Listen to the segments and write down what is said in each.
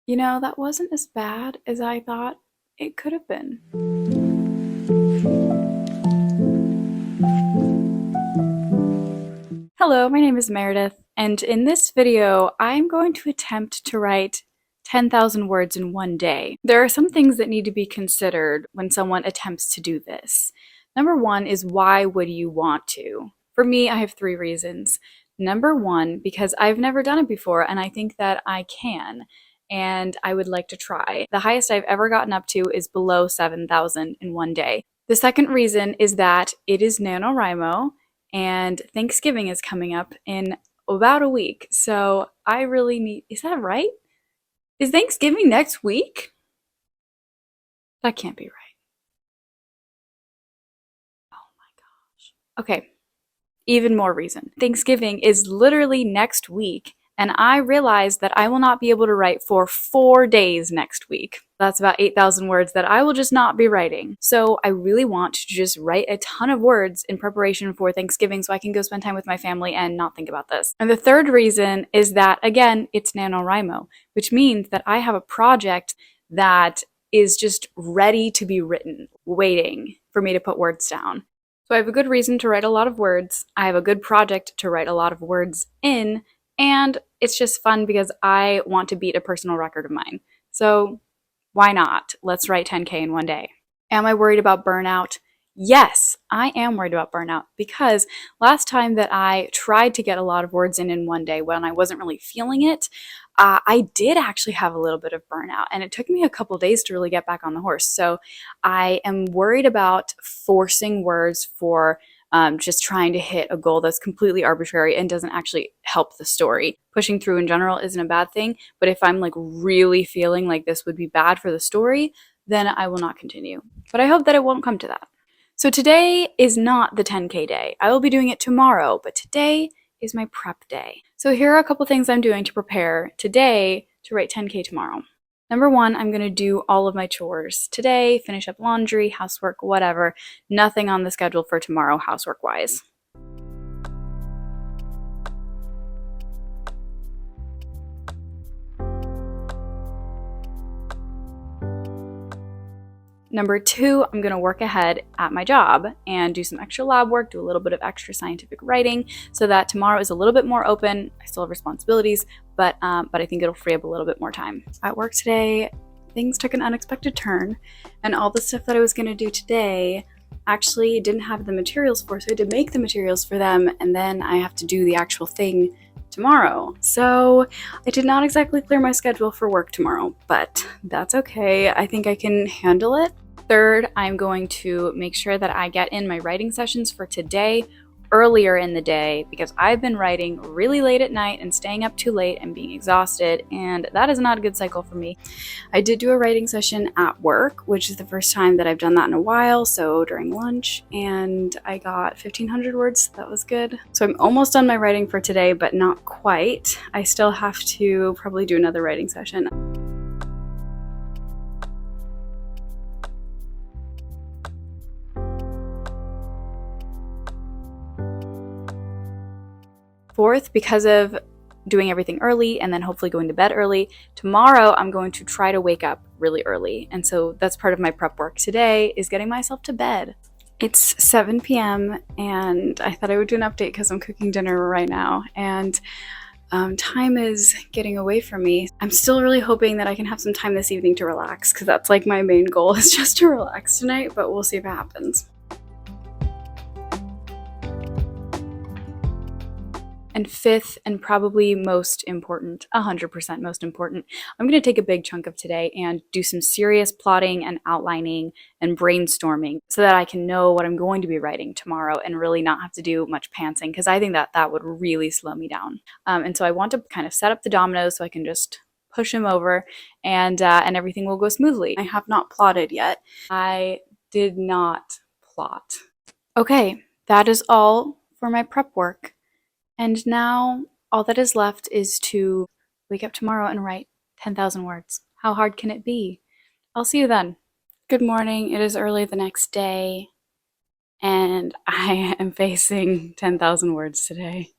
You know, that wasn't as bad as I thought it could have been. Hello, my name is Meredith, and in this video, I'm going to attempt to write 10,000 words in one day. There are some things that need to be considered when someone attempts to do this. Number one is, why would you want to? For me, I have three reasons. Number one, because I've never done it before and I think that I can, and I would like to try. The highest I've ever gotten up to is below 7,000 in one day. The second reason is that it is NaNoWriMo, and Thanksgiving is coming up in about a week. So I really need, is that right? Is Thanksgiving next week? That can't be right. Oh my gosh. Okay, even more reason. Thanksgiving is literally next week, and I realize that I will not be able to write for 4 days next week. That's about 8,000 words that I will just not be writing. So I really want to just write a ton of words in preparation for Thanksgiving so I can go spend time with my family and not think about this. And the third reason is that, again, it's NaNoWriMo, which means that I have a project that is just ready to be written, waiting for me to put words down. So I have a good reason to write a lot of words, I have a good project to write a lot of words in, and it's just fun because I want to beat a personal record of mine. So why not? Let's write 10K in one day. Am I worried about burnout? Yes, I am worried about burnout because last time that I tried to get a lot of words in one day when I wasn't really feeling it, I did actually have a little bit of burnout, and it took me a couple days to really get back on the horse. So I am worried about forcing words for just trying to hit a goal that's completely arbitrary and doesn't actually help the story. Pushing through in general isn't a bad thing, but if I'm like really feeling like this would be bad for the story, then I will not continue. But I hope that it won't come to that. So today is not the 10K day. I will be doing it tomorrow, but today is my prep day. So here are a couple things I'm doing to prepare today to write 10K tomorrow. Number one, I'm going to do all of my chores today, finish up laundry, housework, whatever. Nothing on the schedule for tomorrow housework-wise. Number two, I'm going to work ahead at my job and do some extra lab work, do a little bit of extra scientific writing so that tomorrow is a little bit more open. I still have responsibilities, but I think it'll free up a little bit more time. At work today, things took an unexpected turn, and all the stuff that I was going to do today actually didn't have the materials for, so I had to make the materials for them, and then I have to do the actual thing tomorrow. So I did not exactly clear my schedule for work tomorrow, but that's okay. I think I can handle it. Third, I'm going to make sure that I get in my writing sessions for today earlier in the day because I've been writing really late at night and staying up too late and being exhausted, and that is not a good cycle for me. I did do a writing session at work, which is the first time that I've done that in a while, so during lunch, and I got 1,500 words, so that was good. So I'm almost done my writing for today, but not quite. I still have to probably do another writing session. Fourth, because of doing everything early and then hopefully going to bed early, tomorrow I'm going to try to wake up really early. And so that's part of my prep work today, is getting myself to bed. It's 7 p.m. and I thought I would do an update because I'm cooking dinner right now, and time is getting away from me. I'm still really hoping that I can have some time this evening to relax because that's like my main goal, is just to relax tonight, but we'll see if it happens. And fifth, and probably most important, 100% most important, I'm going to take a big chunk of today and do some serious plotting and outlining and brainstorming so that I can know what I'm going to be writing tomorrow and really not have to do much pantsing, because I think that that would really slow me down. And so I want to kind of set up the dominoes so I can just push them over, and everything will go smoothly. I have not plotted yet. I did not plot. Okay, that is all for my prep work. And now all that is left is to wake up tomorrow and write 10,000 words. How hard can it be? I'll see you then. Good morning. It is early the next day, and I am facing 10,000 words today.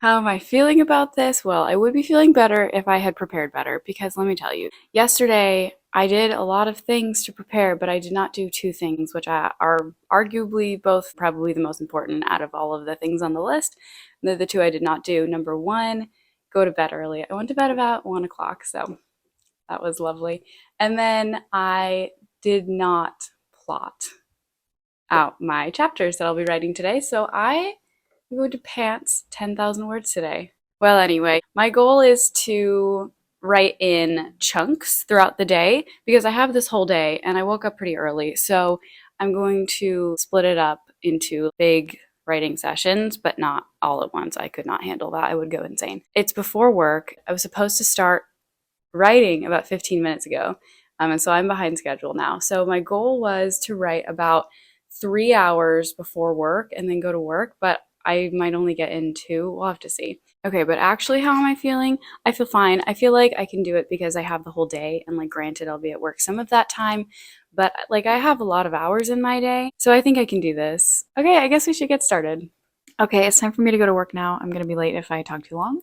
How am I feeling about this? Well, I would be feeling better if I had prepared better because let me tell you, yesterday I did a lot of things to prepare, but I did not do two things, which are arguably both probably the most important out of all of the things on the list. They're the two I did not do. Number one, go to bed early. I went to bed about 1 o'clock, so that was lovely. And then I did not plot out my chapters that I'll be writing today, so I go to pants 10,000 words today. Well, anyway, my goal is to write in chunks throughout the day because I have this whole day and I woke up pretty early. So I'm going to split it up into big writing sessions, but not all at once. I could not handle that. I would go insane. It's before work. I was supposed to start writing about 15 minutes ago. And so I'm behind schedule now. So my goal was to write about 3 hours before work and then go to work, but I might only get in two. We'll have to see. Okay, but actually, how am I feeling? I feel fine. I feel like I can do it because I have the whole day. And like, granted, I'll be at work some of that time, but like, I have a lot of hours in my day. So I think I can do this. Okay, I guess we should get started. Okay, it's time for me to go to work now. I'm going to be late if I talk too long.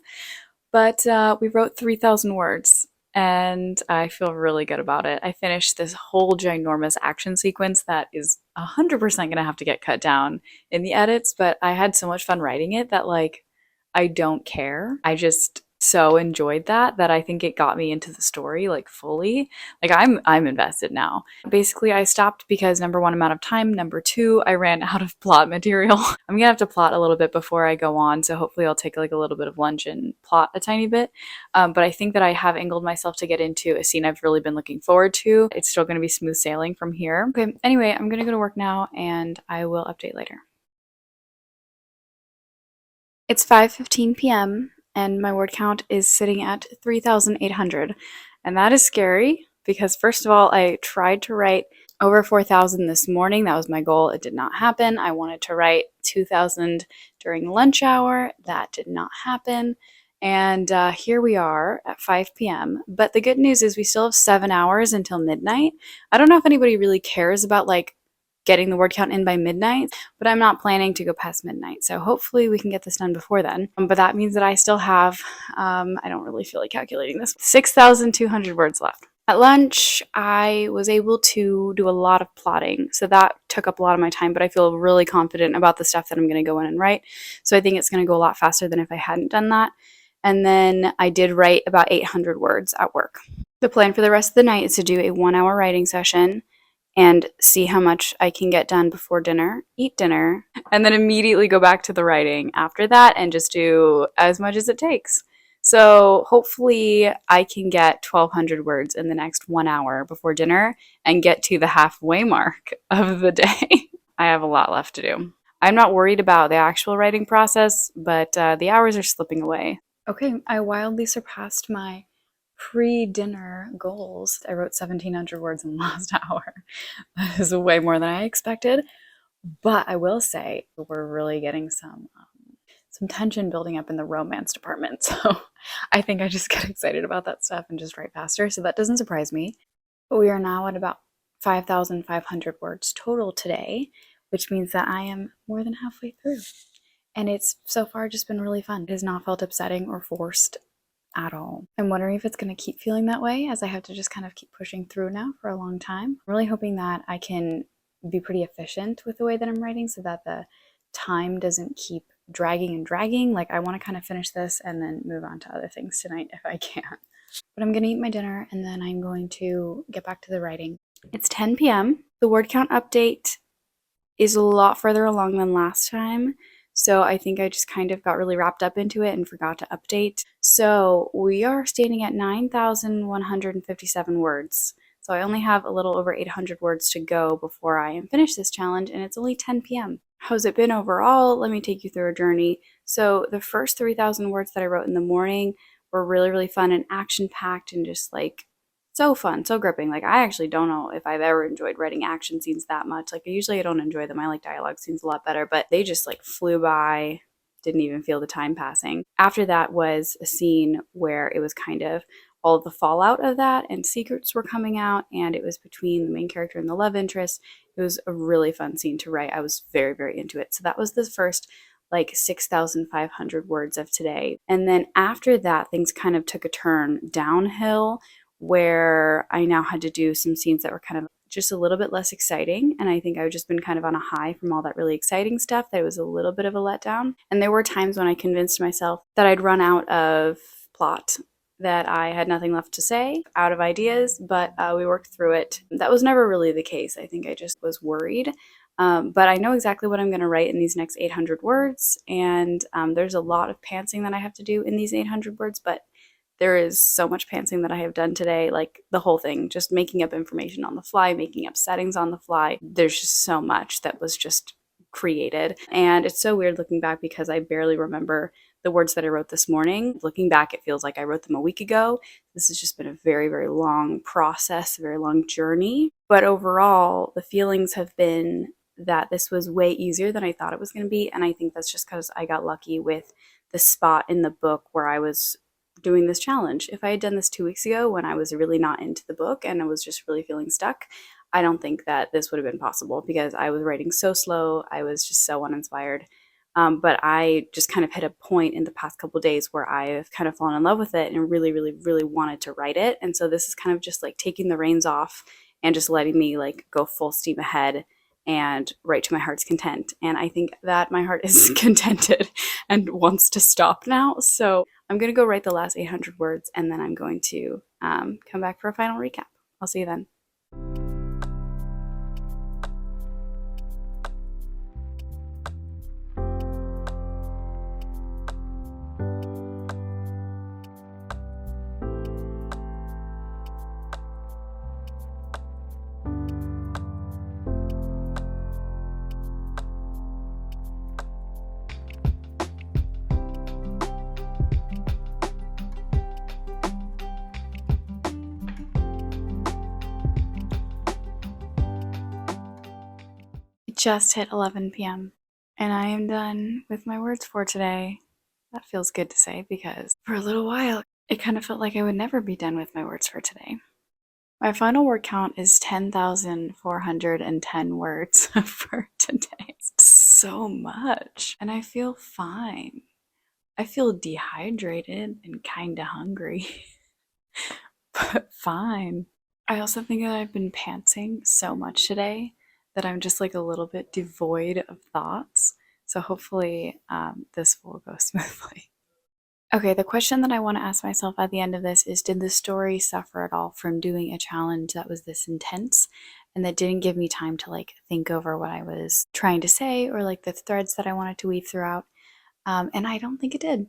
But we wrote 3,000 words and I feel really good about it. I finished this whole ginormous action sequence that is 100% gonna have to get cut down in the edits, but I had so much fun writing it that like I don't care. I just so enjoyed that I think it got me into the story like fully. Like I'm invested now. Basically, I stopped because number one, I'm out of time. Number two, I ran out of plot material. I'm gonna have to plot a little bit before I go on, so hopefully I'll take like a little bit of lunch and plot a tiny bit. But I think that I have angled myself to get into a scene I've really been looking forward to. It's still gonna be smooth sailing from here. Okay, anyway, I'm gonna go to work now and I will update later. It's 5:15 p.m. and my word count is sitting at 3,800. And that is scary because, first of all, I tried to write over 4,000 this morning. That was my goal. It did not happen. I wanted to write 2,000 during lunch hour. That did not happen. And here we are at 5 p.m. But the good news is we still have 7 hours until midnight. I don't know if anybody really cares about like getting the word count in by midnight, but I'm not planning to go past midnight. So hopefully we can get this done before then. But that means that I still have, I don't really feel like calculating this, 6,200 words left. At lunch, I was able to do a lot of plotting. So that took up a lot of my time, but I feel really confident about the stuff that I'm going to go in and write. So I think it's going to go a lot faster than if I hadn't done that. And then I did write about 800 words at work. The plan for the rest of the night is to do a 1 hour writing session and see how much I can get done before dinner, eat dinner, and then immediately go back to the writing after that and just do as much as it takes. So hopefully I can get 1,200 words in the next 1 hour before dinner and get to the halfway mark of the day. I have a lot left to do. I'm not worried about the actual writing process, but the hours are slipping away. Okay, I wildly surpassed my pre-dinner goals. I wrote 1,700 words in the last hour. That is way more than I expected. But I will say we're really getting some tension building up in the romance department. So I think I just get excited about that stuff and just write faster. So that doesn't surprise me. But we are now at about 5,500 words total today, which means that I am more than halfway through. And it's so far just been really fun. It has not felt upsetting or forced at all. I'm wondering if it's going to keep feeling that way as I have to just kind of keep pushing through now for a long time. I'm really hoping that I can be pretty efficient with the way that I'm writing so that the time doesn't keep dragging and dragging. Like I want to kind of finish this and then move on to other things tonight if I can. But I'm going to eat my dinner and then I'm going to get back to the writing. It's 10 p.m. The word count update is a lot further along than last time. So I think I just kind of got really wrapped up into it and forgot to update. So we are standing at 9,157 words. So I only have a little over 800 words to go before I am finished this challenge, and it's only 10 p.m. How's it been overall? Let me take you through a journey. So the first 3,000 words that I wrote in the morning were really, really fun and action-packed and just like so fun, so gripping. Like I actually don't know if I've ever enjoyed writing action scenes that much. Like usually I don't enjoy them. I like dialogue scenes a lot better, but they just like flew by, didn't even feel the time passing. After that was a scene where it was kind of all of the fallout of that and secrets were coming out and it was between the main character and the love interest. It was a really fun scene to write. I was very, very into it. So that was the first like 6,500 words of today. And then after that, things kind of took a turn downhill where I now had to do some scenes that were kind of just a little bit less exciting. And I think I've just been kind of on a high from all that really exciting stuff that it was a little bit of a letdown. And there were times when I convinced myself that I'd run out of plot, that I had nothing left to say, out of ideas, but we worked through it. That was never really the case. I think I just was worried. But I know exactly what I'm going to write in these next 800 words, and there's a lot of pantsing that I have to do in these 800 words, but there is so much pantsing that I have done today, like the whole thing, just making up information on the fly, making up settings on the fly. There's just so much that was just created. And it's so weird looking back because I barely remember the words that I wrote this morning. Looking back, it feels like I wrote them a week ago. This has just been a very, very long process, a very long journey. But overall, the feelings have been that this was way easier than I thought it was going to be. And I think that's just because I got lucky with the spot in the book where I was doing this challenge. If I had done this 2 weeks ago when I was really not into the book and I was just really feeling stuck, I don't think that this would have been possible because I was writing so slow. I was just so uninspired. But I just kind of hit a point in the past couple days where I've kind of fallen in love with it and really, really, really wanted to write it. And so this is kind of just like taking the reins off and just letting me like go full steam ahead and write to my heart's content. And I think that my heart is contented and wants to stop now. So I'm going to go write the last 800 words and then I'm going to come back for a final recap. I'll see you then. Just hit 11 p.m. and I am done with my words for today. That feels good to say because for a little while it kind of felt like I would never be done with my words for today. My final word count is 10,410 words for today. It's so much and I feel fine. I feel dehydrated and kind of hungry, but fine. I also think that I've been pantsing so much today that I'm just like a little bit devoid of thoughts. So hopefully this will go smoothly. Okay, the question that I want to ask myself at the end of this is, did the story suffer at all from doing a challenge that was this intense and that didn't give me time to like think over what I was trying to say or like the threads that I wanted to weave throughout? And I don't think it did.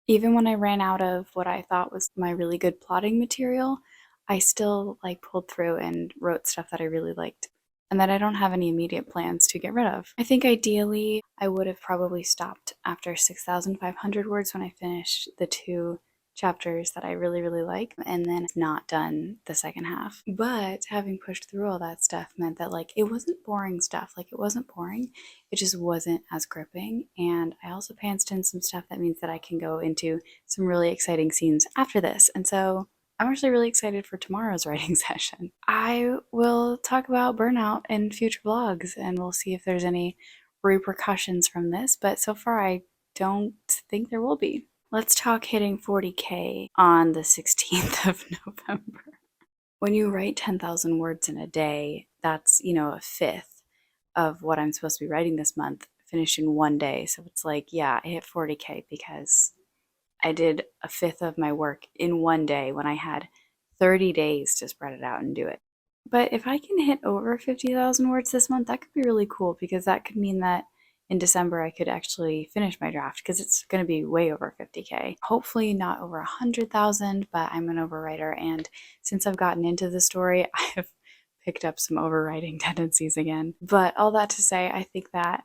Even when I ran out of what I thought was my really good plotting material, I still like pulled through and wrote stuff that I really liked and that I don't have any immediate plans to get rid of. I think ideally I would have probably stopped after 6,500 words when I finished the 2 chapters that I really, really like, and then not done the second half. But having pushed through all that stuff meant that like it wasn't boring stuff. Like it wasn't boring, it just wasn't as gripping. And I also pantsed in some stuff that means that I can go into some really exciting scenes after this. And so I'm actually really excited for tomorrow's writing session. I will talk about burnout in future vlogs and we'll see if there's any repercussions from this, but so far I don't think there will be. Let's talk hitting 40K on the 16th of November. When you write 10,000 words in a day, that's, a fifth of what I'm supposed to be writing this month, finished in one day. So it's like, yeah, I hit 40K because I did a fifth of my work in one day when I had 30 days to spread it out and do it. But if I can hit over 50,000 words this month, that could be really cool because that could mean that in December I could actually finish my draft because it's going to be way over 50K. Hopefully not over 100,000, but I'm an overwriter, and since I've gotten into the story, I have picked up some overwriting tendencies again. But all that to say, I think that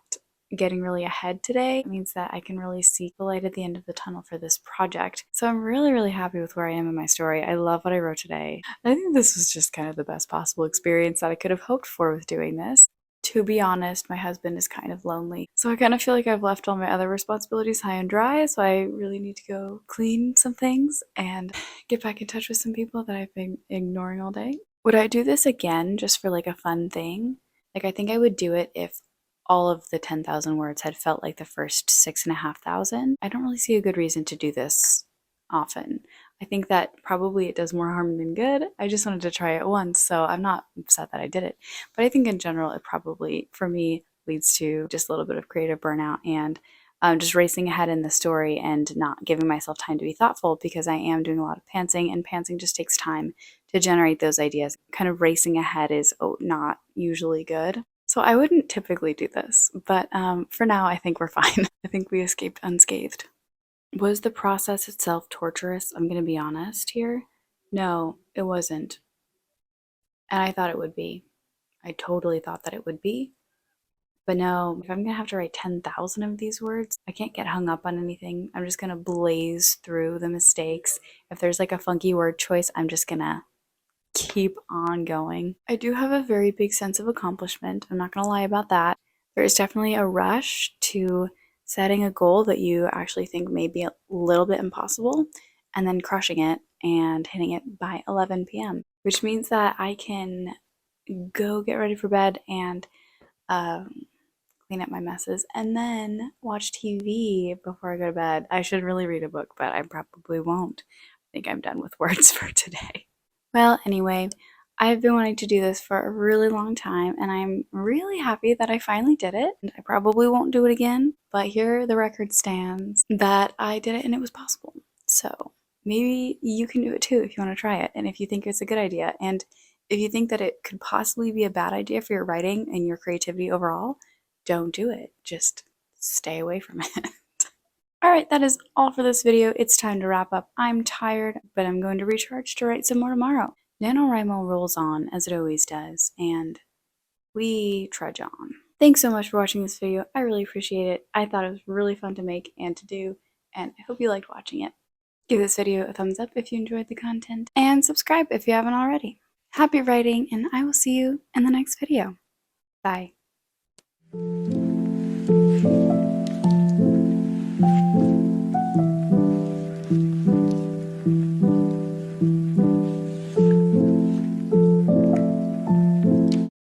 getting really ahead today means that I can really see the light at the end of the tunnel for this project. So I'm really, really happy with where I am in my story. I love what I wrote today. I think this was just kind of the best possible experience that I could have hoped for with doing this. To be honest, my husband is kind of lonely. So I kind of feel like I've left all my other responsibilities high and dry, so I really need to go clean some things and get back in touch with some people that I've been ignoring all day. Would I do this again just for like a fun thing? Like I think I would do it if all of the 10,000 words had felt like the first 6,500. I don't really see a good reason to do this often. I think that probably it does more harm than good. I just wanted to try it once, so I'm not upset that I did it. But I think in general, it probably, for me, leads to just a little bit of creative burnout and just racing ahead in the story and not giving myself time to be thoughtful because I am doing a lot of pantsing, and pantsing just takes time to generate those ideas. Kind of racing ahead is not usually good. So I wouldn't typically do this, but for now, I think we're fine. I think we escaped unscathed. Was the process itself torturous? I'm going to be honest here. No, it wasn't. And I thought it would be. I totally thought that it would be. But no, if I'm going to have to write 10,000 of these words, I can't get hung up on anything. I'm just going to blaze through the mistakes. If there's like a funky word choice, I'm just going to keep on going. I do have a very big sense of accomplishment. I'm not going to lie about that. There is definitely a rush to setting a goal that you actually think may be a little bit impossible and then crushing it and hitting it by 11 p.m., which means that I can go get ready for bed and clean up my messes and then watch TV before I go to bed. I should really read a book, but I probably won't. I think I'm done with words for today. Well, anyway, I've been wanting to do this for a really long time, and I'm really happy that I finally did it. And I probably won't do it again, but here the record stands that I did it and it was possible. So maybe you can do it too if you want to try it, and if you think it's a good idea. And if you think that it could possibly be a bad idea for your writing and your creativity overall, don't do it. Just stay away from it. Alright, that is all for this video. It's time to wrap up. I'm tired, but I'm going to recharge to write some more tomorrow. NaNoWriMo rolls on, as it always does, and we trudge on. Thanks so much for watching this video. I really appreciate it. I thought it was really fun to make and to do, and I hope you liked watching it. Give this video a thumbs up if you enjoyed the content, and subscribe if you haven't already. Happy writing, and I will see you in the next video. Bye.